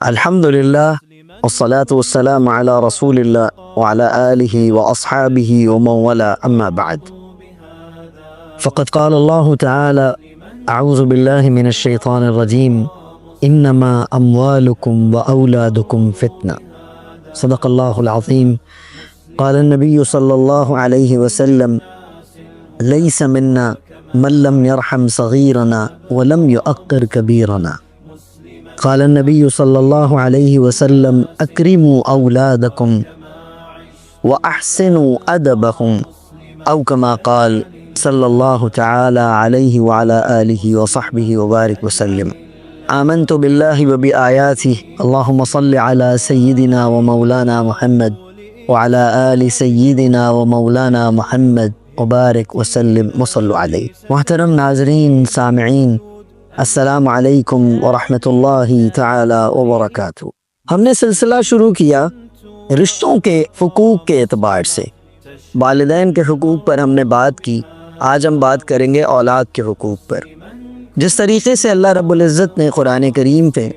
الحمد لله والصلاة والسلام على رسول الله وعلى آله وأصحابه ومن والاه أما بعد فقد قال الله تعالى أعوذ بالله من الشيطان الرجيم إنما أموالكم وأولادكم فتنة صدق الله العظيم. قال النبي صلى الله عليه وسلم ليس منا من لم يرحم صغيرنا ولم يؤقر كبيرنا. قال النبي صلى الله عليه وسلم أكرموا أولادكم وأحسنوا أدبهم أو كما قال صلى الله تعالى عليه وعلى آله وصحبه وبارك وسلم. آمنت بالله وبآياته اللهم صل على سيدنا ومولانا محمد وعلى آل سيدنا ومولانا محمد وبارك وسلم وصلوا عليه. محترم ناظرین سامعین، السلام علیکم ورحمۃ اللہ تعالی وبرکاتہ. ہم نے سلسلہ شروع کیا رشتوں کے حقوق کے اعتبار سے. والدین کے حقوق پر ہم نے بات کی. آج ہم بات کریں گے اولاد کے حقوق پر. جس طریقے سے اللہ رب العزت نے قرآن کریم پہ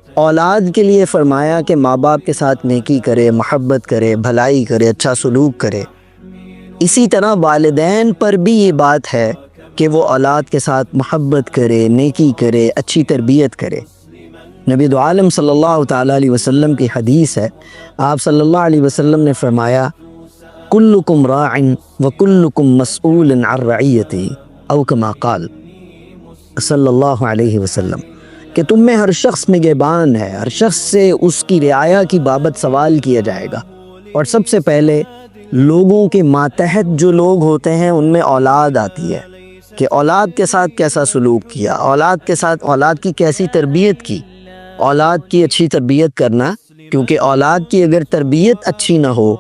اولاد کے لیے فرمایا کہ ماں باپ کے ساتھ نیکی کرے، محبت کرے، بھلائی کرے، اچھا سلوک کرے، اسی طرح والدین پر بھی یہ بات ہے کہ وہ اولاد کے ساتھ محبت کرے، نیکی کرے، اچھی تربیت کرے. نبی دو عالم صلی اللہ تعالیٰ علیہ وسلم کی حدیث ہے. آپ صلی اللہ علیہ وسلم نے فرمایا کلکم راع وکلکم مسئول عن رعیتہ او کما قال صلی اللہ علیہ وسلم، کہ تم میں ہر شخص نگہبان ہے، ہر شخص سے اس کی رعایا کی بابت سوال کیا جائے گا. اور سب سے پہلے لوگوں کے ماتحت جو لوگ ہوتے ہیں ان میں اولاد آتی ہے کہ اولاد کے ساتھ کیسا سلوک کیا، اولاد کے ساتھ اولاد کی کیسی تربیت کی. اولاد کی اچھی تربیت کرنا، کیونکہ اولاد کی اگر تربیت اچھی نہ ہو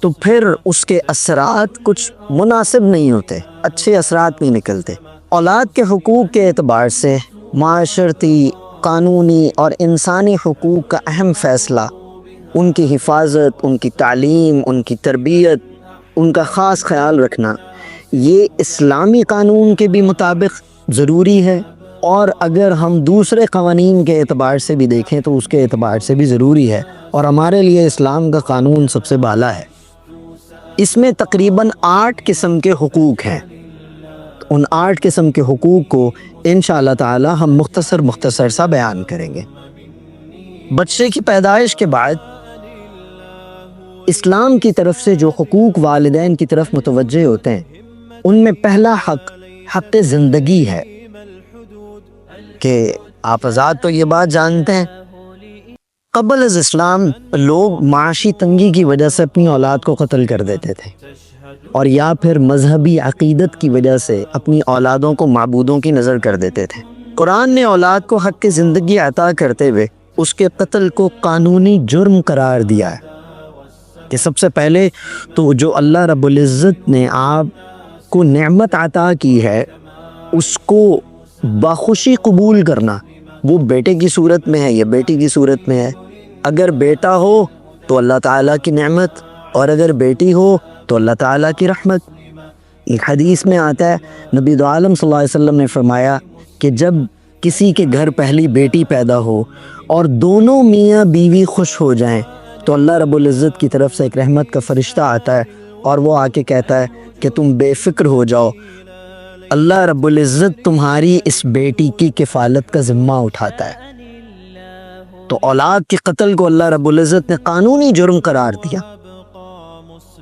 تو پھر اس کے اثرات کچھ مناسب نہیں ہوتے، اچھے اثرات نہیں نکلتے. اولاد کے حقوق کے اعتبار سے معاشرتی، قانونی اور انسانی حقوق کا اہم فیصلہ، ان کی حفاظت، ان کی تعلیم، ان کی تربیت، ان کا خاص خیال رکھنا، یہ اسلامی قانون کے بھی مطابق ضروری ہے، اور اگر ہم دوسرے قوانین کے اعتبار سے بھی دیکھیں تو اس کے اعتبار سے بھی ضروری ہے. اور ہمارے لیے اسلام کا قانون سب سے بالا ہے. اس میں تقریباً 8 قسم کے حقوق ہیں. ان 8 قسم کے حقوق کو انشاءاللہ تعالی ہم مختصر سا بیان کریں گے. بچے کی پیدائش کے بعد اسلام کی طرف سے جو حقوق والدین کی طرف متوجہ ہوتے ہیں ان میں پہلا حق زندگی ہے. کہ آپ حضرات تو یہ بات جانتے ہیں قبل از اسلام لوگ معاشی تنگی کی وجہ سے اپنی اولاد کو قتل کر دیتے تھے، اور یا پھر مذہبی عقیدت کی وجہ سے اپنی اولادوں کو معبودوں کی نظر کر دیتے تھے. قرآن نے اولاد کو حق زندگی عطا کرتے ہوئے اس کے قتل کو قانونی جرم قرار دیا ہے. کہ سب سے پہلے تو جو اللہ رب العزت نے آپ کو نعمت عطا کی ہے اس کو بخوشی قبول کرنا، وہ بیٹے کی صورت میں ہے یا بیٹی کی صورت میں ہے. اگر بیٹا ہو تو اللہ تعالیٰ کی نعمت، اور اگر بیٹی ہو تو اللہ تعالیٰ کی رحمت. ایک حدیث میں آتا ہے نبی دو عالم صلی اللہ علیہ وسلم نے فرمایا کہ جب کسی کے گھر پہلی بیٹی پیدا ہو اور دونوں میاں بیوی خوش ہو جائیں تو اللہ رب العزت کی طرف سے ایک رحمت کا فرشتہ آتا ہے اور وہ آ کے کہتا ہے کہ تم بے فکر ہو جاؤ، اللہ رب العزت تمہاری اس بیٹی کی کفالت کا ذمہ اٹھاتا ہے. تو اولاد کے قتل کو اللہ رب العزت نے قانونی جرم قرار دیا.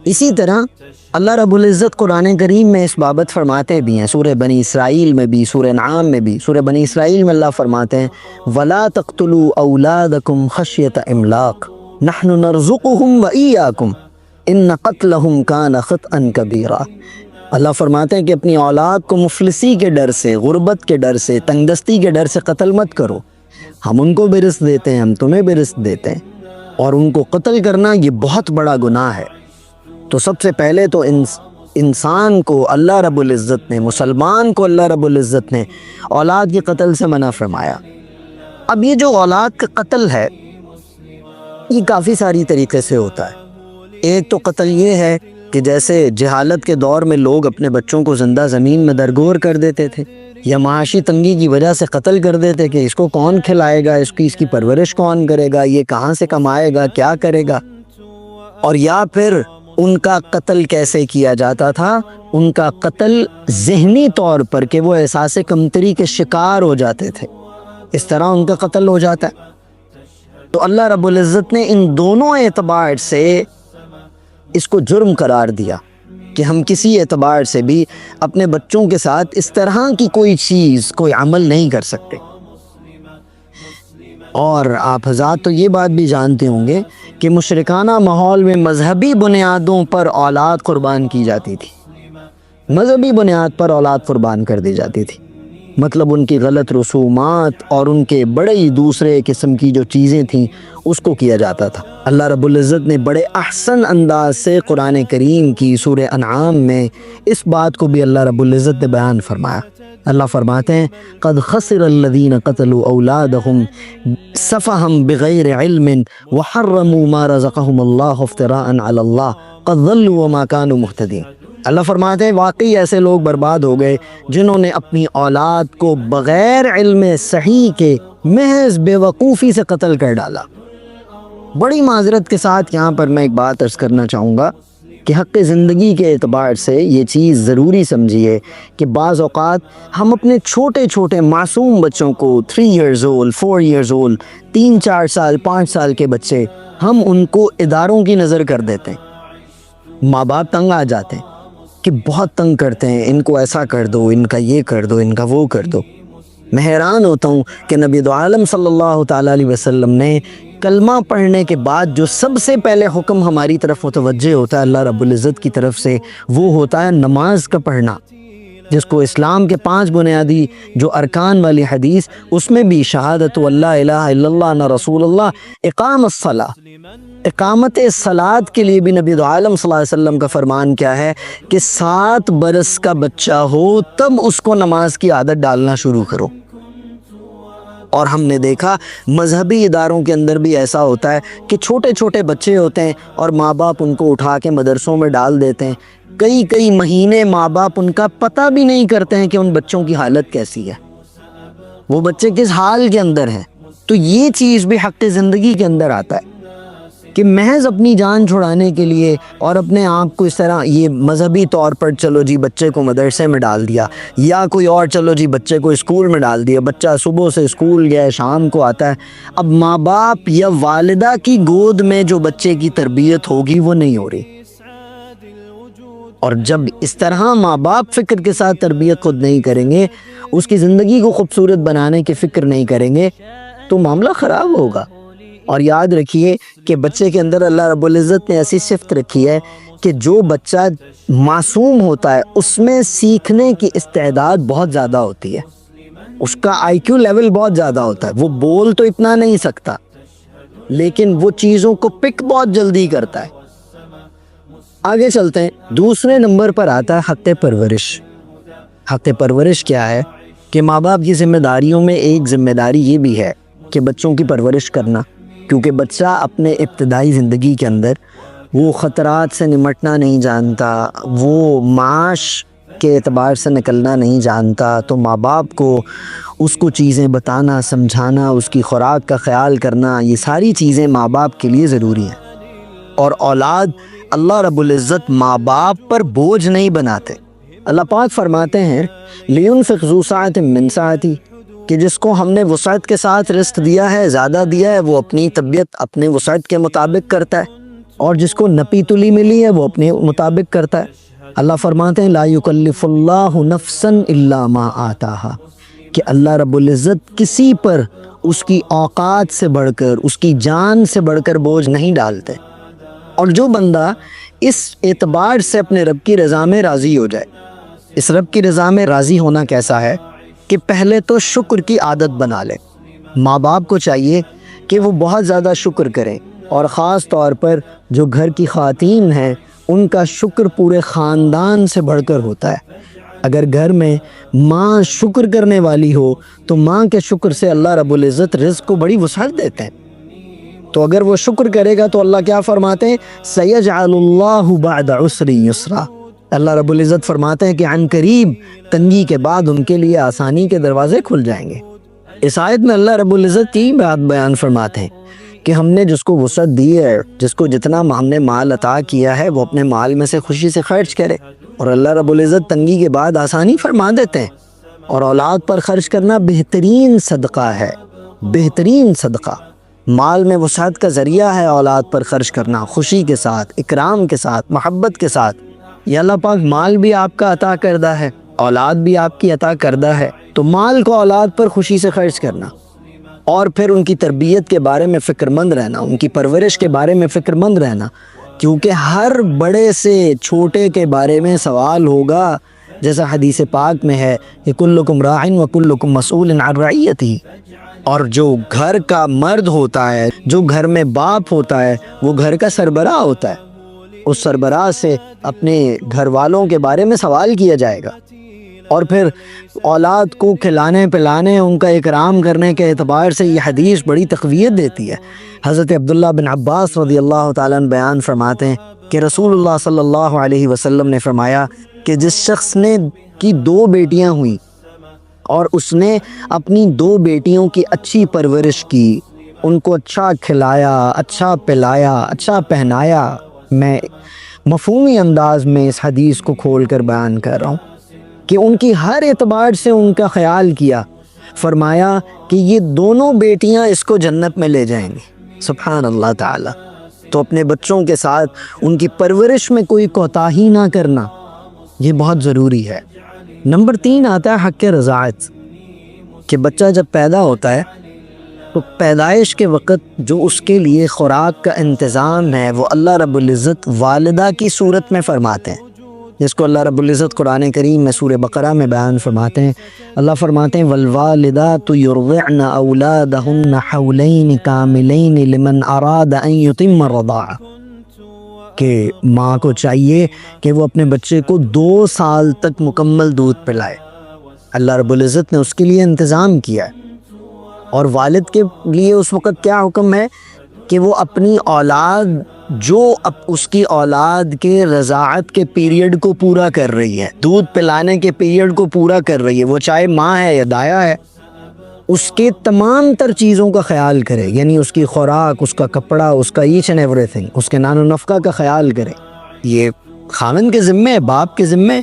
اسی طرح اللہ رب العزت قرآن کریم میں اس بابت فرماتے بھی ہیں، سورہ بنی اسرائیل میں بھی، سورہ انعام میں بھی. سورہ بنی اسرائیل میں اللہ فرماتے ہیں وَلَا تَقْتُلُوا أَوْلَادَكُمْ خَشْيَةَ إِمْلَاقٍ نَحْنُ نَرْزُقُهُمْ وَإِيَّاكُمْ إِنَّ قَتْلَهُمْ كَانَ خِطْئًا كَبِيرًا. اللہ فرماتے ہیں کہ اپنی اولاد کو مفلسی کے ڈر سے، غربت کے ڈر سے، تنگ دستی کے ڈر سے قتل مت کرو. ہم ان کو بھی رزق دیتے ہیں، ہم تمہیں بھی رزق دیتے ہیں، اور ان کو قتل کرنا یہ بہت بڑا گناہ ہے. تو سب سے پہلے تو انسان کو اللہ رب العزت نے، مسلمان کو اللہ رب العزت نے اولاد کے قتل سے منع فرمایا. اب یہ جو اولاد کا قتل ہے یہ کافی ساری طریقے سے ہوتا ہے. ایک تو قتل یہ ہے کہ جیسے جہالت کے دور میں لوگ اپنے بچوں کو زندہ زمین میں درگور کر دیتے تھے، یا معاشی تنگی کی وجہ سے قتل کر دیتے کہ اس کو کون کھلائے گا، اس کی پرورش کون کرے گا، یہ کہاں سے کمائے گا، کیا کرے گا۔ اور یا پھر ان کا قتل کیسے کیا جاتا تھا؟ ان کا قتل ذہنی طور پر کہ وہ احساس کمتری کے شکار ہو جاتے تھے، اس طرح ان کا قتل ہو جاتا ہے۔ تو اللہ رب العزت نے ان دونوں اعتبار سے اس کو جرم قرار دیا کہ ہم کسی اعتبار سے بھی اپنے بچوں کے ساتھ اس طرح کی کوئی چیز، کوئی عمل نہیں کر سکتے۔ اور آپ حضرات تو یہ بات بھی جانتے ہوں گے کہ مشرکانہ ماحول میں مذہبی بنیادوں پر اولاد قربان کی جاتی تھی، مذہبی بنیاد پر اولاد قربان کر دی جاتی تھی، مطلب ان کی غلط رسومات اور ان کے بڑے ہی دوسرے قسم کی جو چیزیں تھیں اس کو کیا جاتا تھا۔ اللہ رب العزت نے بڑے احسن انداز سے قرآن کریم کی سورہ انعام میں اس بات کو بھی اللہ رب العزت نے بیان فرمایا۔ اللہ فرماتے ہیں قد خسر الذین قتلوا اولادہم سفہا بغیر علم وحرموا ما رزقہم اللہ افتراء علی اللہ قد ضلوا وما کانوا مہتدین۔ اللہ فرماتے ہیں واقعی ایسے لوگ برباد ہو گئے جنہوں نے اپنی اولاد کو بغیر علم صحیح کے محض بے وقوفی سے قتل کر ڈالا۔ بڑی معذرت کے ساتھ یہاں پر میں ایک بات عرض کرنا چاہوں گا کہ حق زندگی کے اعتبار سے یہ چیز ضروری سمجھیے کہ بعض اوقات ہم اپنے چھوٹے چھوٹے معصوم بچوں کو 3 years old 4 years old 3 4 سال 5 سال کے بچے ہم ان کو اداروں کی نظر کر دیتے ہیں۔ ماں باپ تنگ آ جاتے ہیں کہ بہت تنگ کرتے ہیں، ان کو ایسا کر دو، ان کا یہ کر دو، ان کا وہ کر دو۔ میں حیران ہوتا ہوں کہ نبی دو عالم صلی اللہ تعالیٰ علیہ وسلم نے کلمہ پڑھنے کے بعد جو سب سے پہلے حکم ہماری طرف متوجہ ہوتا ہے اللہ رب العزت کی طرف سے، وہ ہوتا ہے نماز کا پڑھنا، جس کو اسلام کے 5 بنیادی جو ارکان والی حدیث، اس میں بھی شہادت اللہ الہ الا اللہ ان رسول اللہ، اقام الصلاۃ، اقامت صلاۃ کے لیے بھی نبی دو عالم صلی اللہ علیہ وسلم کا فرمان کیا ہے کہ 7 برس کا بچہ ہو تب اس کو نماز کی عادت ڈالنا شروع کرو۔ اور ہم نے دیکھا مذہبی اداروں کے اندر بھی ایسا ہوتا ہے کہ چھوٹے چھوٹے بچے ہوتے ہیں اور ماں باپ ان کو اٹھا کے مدرسوں میں ڈال دیتے ہیں، کئی مہینے ماں باپ ان کا پتہ بھی نہیں کرتے ہیں کہ ان بچوں کی حالت کیسی ہے، وہ بچے کس حال کے اندر ہیں۔ تو یہ چیز بھی حق زندگی کے اندر آتا ہے کہ محض اپنی جان چھڑانے کے لیے اور اپنے آپ کو اس طرح یہ مذہبی طور پر چلو جی بچے کو مدرسے میں ڈال دیا، یا کوئی اور چلو جی بچے کو اسکول میں ڈال دیا، بچہ صبح سے اسکول گیا شام کو آتا ہے، اب ماں باپ یا والدہ کی گود میں جو بچے کی تربیت ہوگی وہ نہیں ہو رہی۔ اور جب اس طرح ماں باپ فکر کے ساتھ تربیت خود نہیں کریں گے، اس کی زندگی کو خوبصورت بنانے کی فکر نہیں کریں گے، تو معاملہ خراب ہوگا۔ اور یاد رکھیے کہ بچے کے اندر اللہ رب العزت نے ایسی صفت رکھی ہے کہ جو بچہ معصوم ہوتا ہے اس میں سیکھنے کی استعداد بہت زیادہ ہوتی ہے، اس کا IQ لیول بہت زیادہ ہوتا ہے، وہ بول تو اتنا نہیں سکتا لیکن وہ چیزوں کو پک بہت جلدی کرتا ہے۔ آگے چلتے ہیں، دوسرے نمبر پر آتا ہے حق پرورش۔ حق پرورش کیا ہے کہ ماں باپ کی ذمہ داریوں میں ایک ذمہ داری یہ بھی ہے کہ بچوں کی پرورش کرنا، کیونکہ بچہ اپنے ابتدائی زندگی کے اندر وہ خطرات سے نمٹنا نہیں جانتا، وہ معاش کے اعتبار سے نکلنا نہیں جانتا، تو ماں باپ کو اس کو چیزیں بتانا، سمجھانا، اس کی خوراک کا خیال کرنا، یہ ساری چیزیں ماں باپ کے لیے ضروری ہیں۔ اور اولاد اللہ رب العزت ماں باپ پر بوجھ نہیں بناتے۔ اللہ پاک فرماتے ہیں لِيُنْفِقْ ذُو سَعَةٍ مِّن سَعَتِهِ، کہ جس کو ہم نے وسعت کے ساتھ رزق دیا ہے، زیادہ دیا ہے، وہ اپنی طبیعت اپنے وسعت کے مطابق کرتا ہے، اور جس کو نپی تلی ملی ہے وہ اپنے مطابق کرتا ہے۔ اللہ فرماتے ہیں لا یکلف اللہ نفسا الا ما آتاها، کہ اللہ رب العزت کسی پر اس کی اوقات سے بڑھ کر، اس کی جان سے بڑھ کر بوجھ نہیں ڈالتے۔ اور جو بندہ اس اعتبار سے اپنے رب کی رضا میں راضی ہو جائے، اس رب کی رضا میں راضی ہونا کیسا ہے کہ پہلے تو شکر کی عادت بنا لے۔ ماں باپ کو چاہیے کہ وہ بہت زیادہ شکر کریں، اور خاص طور پر جو گھر کی خواتین ہیں ان کا شکر پورے خاندان سے بڑھ کر ہوتا ہے۔ اگر گھر میں ماں شکر کرنے والی ہو تو ماں کے شکر سے اللہ رب العزت رزق کو بڑی وسعت دیتے ہیں۔ تو اگر وہ شکر کرے گا تو اللہ کیا فرماتے ہیں سَيَجْعَلُ اللَّهُ بَعْدَ عُسْرٍ يُسْرًا، اللہ رب العزت فرماتے ہیں کہ عن قریب تنگی کے بعد ان کے لیے آسانی کے دروازے کھل جائیں گے۔ اس آیت میں اللہ رب العزت کی بات بیان فرماتے ہیں کہ ہم نے جس کو وسعت دی ہے، جس کو جتنا ہم نے مال عطا کیا ہے، وہ اپنے مال میں سے خوشی سے خرچ کرے، اور اللہ رب العزت تنگی کے بعد آسانی فرما دیتے ہیں۔ اور اولاد پر خرچ کرنا بہترین صدقہ ہے، بہترین صدقہ۔ مال میں وسعت کا ذریعہ ہے اولاد پر خرچ کرنا، خوشی کے ساتھ، اکرام کے ساتھ، محبت کے ساتھ۔ یہ اللہ پاک مال بھی آپ کا عطا کردہ ہے، اولاد بھی آپ کی عطا کردہ ہے، تو مال کو اولاد پر خوشی سے خرچ کرنا، اور پھر ان کی تربیت کے بارے میں فکر مند رہنا، ان کی پرورش کے بارے میں فکر مند رہنا، کیونکہ ہر بڑے سے چھوٹے کے بارے میں سوال ہوگا، جیسا حدیث پاک میں ہے کہ کلکم راع و کلکم مسئول عن رعیتہ۔ اور جو گھر کا مرد ہوتا ہے، جو گھر میں باپ ہوتا ہے، وہ گھر کا سربراہ ہوتا ہے، اس سربراہ سے اپنے گھر والوں کے بارے میں سوال کیا جائے گا۔ اور پھر اولاد کو کھلانے پلانے، ان کا اکرام کرنے کے اعتبار سے یہ حدیث بڑی تقویت دیتی ہے۔ حضرت عبداللہ بن عباس رضی اللہ تعالیٰ عنہ بیان فرماتے ہیں کہ رسول اللہ صلی اللہ علیہ وسلم نے فرمایا کہ جس شخص نے کی 2 بیٹیاں ہوئیں اور اس نے اپنی 2 بیٹیوں کی اچھی پرورش کی، ان کو اچھا کھلایا، اچھا پلایا، اچھا پہنایا، میں مفہومی انداز میں اس حدیث کو کھول کر بیان کر رہا ہوں کہ ان کی ہر اعتبار سے ان کا خیال کیا، فرمایا کہ یہ دونوں بیٹیاں اس کو جنت میں لے جائیں گی۔ سبحان اللہ تعالی۔ تو اپنے بچوں کے ساتھ ان کی پرورش میں کوئی کوتاہی نہ کرنا، یہ بہت ضروری ہے۔ نمبر 3 آتا ہے حق رضاعت، کہ بچہ جب پیدا ہوتا ہے تو پیدائش کے وقت جو اس کے لیے خوراک کا انتظام ہے وہ اللہ رب العزت والدہ کی صورت میں فرماتے ہیں، جس کو اللہ رب العزت قرآن کریم میں سورہ بقرہ میں بیان فرماتے ہیں۔ اللہ فرماتے ہیں والوالدات یرضعن اولادہن حولین کاملین لمن اراد ان یتم الرضاعہ، کہ ماں کو چاہیے کہ وہ اپنے بچے کو 2 سال تک مکمل دودھ پلائے۔ اللہ رب العزت نے اس کے لیے انتظام کیا ہے، اور والد کے لیے اس وقت کیا حکم ہے کہ وہ اپنی اولاد جو اس کی اولاد کے رضاعت کے پیریڈ کو پورا کر رہی ہے، دودھ پلانے کے پیریڈ کو پورا کر رہی ہے، وہ چاہے ماں ہے یا دایا ہے، اس کے تمام تر چیزوں کا خیال کرے، یعنی اس کی خوراک، اس کا کپڑا، اس کا ایچ اینڈ ایوری تھنگ، اس کے نان و نفقہ کا خیال کرے۔ یہ خاوند کے ذمے ہے، باپ کے ذمے،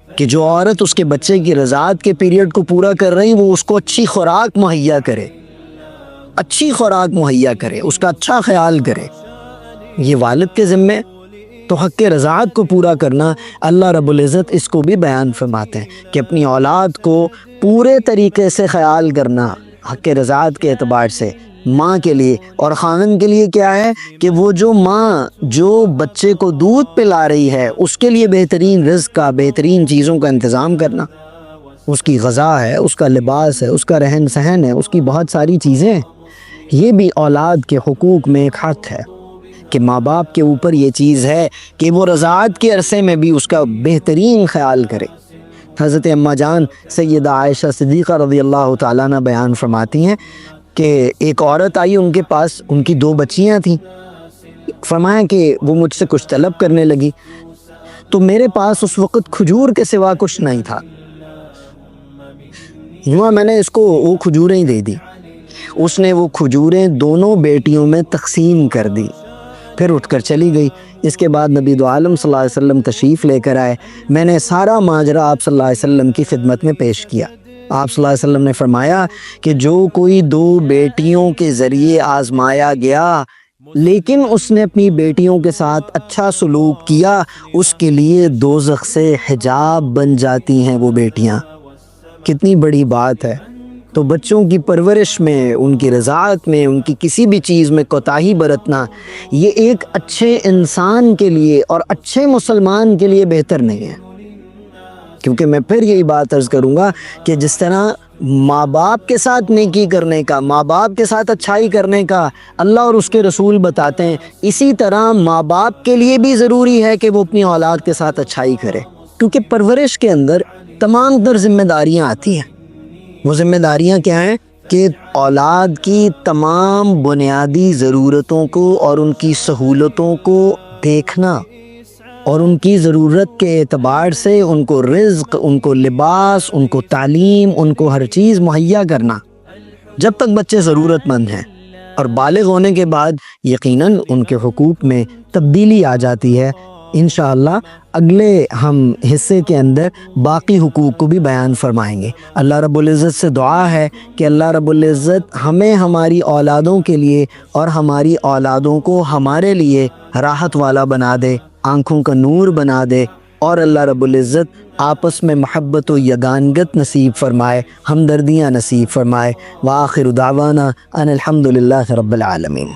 کہ جو عورت اس کے بچے کی رضاعت کے پیریڈ کو پورا کر رہی وہ اس کو اچھی خوراک مہیا کرے، اچھی خوراک مہیا کرے، اس کا اچھا خیال کرے، یہ والد کے ذمے۔ تو حق رضاعت کو پورا کرنا، اللہ رب العزت اس کو بھی بیان فرماتے ہیں کہ اپنی اولاد کو پورے طریقے سے خیال کرنا حق رضاعت کے اعتبار سے ماں کے لیے، اور خاوند کے لیے کیا ہے کہ وہ جو ماں جو بچے کو دودھ پلا رہی ہے اس کے لیے بہترین رزق کا، بہترین چیزوں کا انتظام کرنا، اس کی غذا ہے، اس کا لباس ہے، اس کا رہن سہن ہے، اس کی بہت ساری چیزیں ہیں۔ یہ بھی اولاد کے حقوق میں ایک حق ہے کہ ماں باپ کے اوپر یہ چیز ہے کہ وہ رضاعت کے عرصے میں بھی اس کا بہترین خیال کرے۔ حضرت اماں جان سیدہ عائشہ صدیقہ رضی اللہ تعالیٰ عنہ بیان فرماتی ہیں کہ ایک عورت آئی ان کے پاس، ان کی 2 بچیاں تھیں، فرمایا کہ وہ مجھ سے کچھ طلب کرنے لگی، تو میرے پاس اس وقت کھجور کے سوا کچھ نہیں تھا، یوں میں نے اس کو وہ کھجوریں ہی دے دی۔ اس نے وہ کھجوریں دونوں بیٹیوں میں تقسیم کر دی، پھر اٹھ کر چلی گئی۔ اس کے بعد نبی دو عالم صلی اللہ علیہ وسلم تشریف لے کر آئے، میں نے سارا ماجرا آپ صلی اللہ علیہ وسلم کی خدمت میں پیش کیا۔ آپ صلی اللہ علیہ وسلم نے فرمایا کہ جو کوئی 2 بیٹیوں کے ذریعے آزمایا گیا لیکن اس نے اپنی بیٹیوں کے ساتھ اچھا سلوک کیا، اس کے لیے دوزخ سے حجاب بن جاتی ہیں وہ بیٹیاں۔ کتنی بڑی بات ہے۔ تو بچوں کی پرورش میں، ان کی رضاعت میں، ان کی کسی بھی چیز میں کوتاہی برتنا، یہ ایک اچھے انسان کے لیے اور اچھے مسلمان کے لیے بہتر نہیں ہے۔ کیونکہ میں پھر یہی بات عرض کروں گا کہ جس طرح ماں باپ کے ساتھ نیکی کرنے کا، ماں باپ کے ساتھ اچھائی کرنے کا اللہ اور اس کے رسول بتاتے ہیں، اسی طرح ماں باپ کے لیے بھی ضروری ہے کہ وہ اپنی اولاد کے ساتھ اچھائی کرے، کیونکہ پرورش کے اندر تمام تر ذمہ داریاں آتی ہیں۔ وہ ذمہ داریاں کیا ہیں کہ اولاد کی تمام بنیادی ضرورتوں کو اور ان کی سہولتوں کو دیکھنا، اور ان کی ضرورت کے اعتبار سے ان کو رزق، ان کو لباس، ان کو تعلیم، ان کو ہر چیز مہیا کرنا جب تک بچے ضرورت مند ہیں، اور بالغ ہونے کے بعد یقیناً ان کے حقوق میں تبدیلی آ جاتی ہے۔ انشاءاللہ اگلے ہم حصے کے اندر باقی حقوق کو بھی بیان فرمائیں گے۔ اللہ رب العزت سے دعا ہے کہ اللہ رب العزت ہمیں ہماری اولادوں کے لیے اور ہماری اولادوں کو ہمارے لیے راحت والا بنا دے، آنکھوں کا نور بنا دے، اور اللہ رب العزت آپس میں محبت و یگانگت نصیب فرمائے، ہمدردیاں نصیب فرمائے۔ وآخر دعوانا ان الحمد للہ رب العالمین۔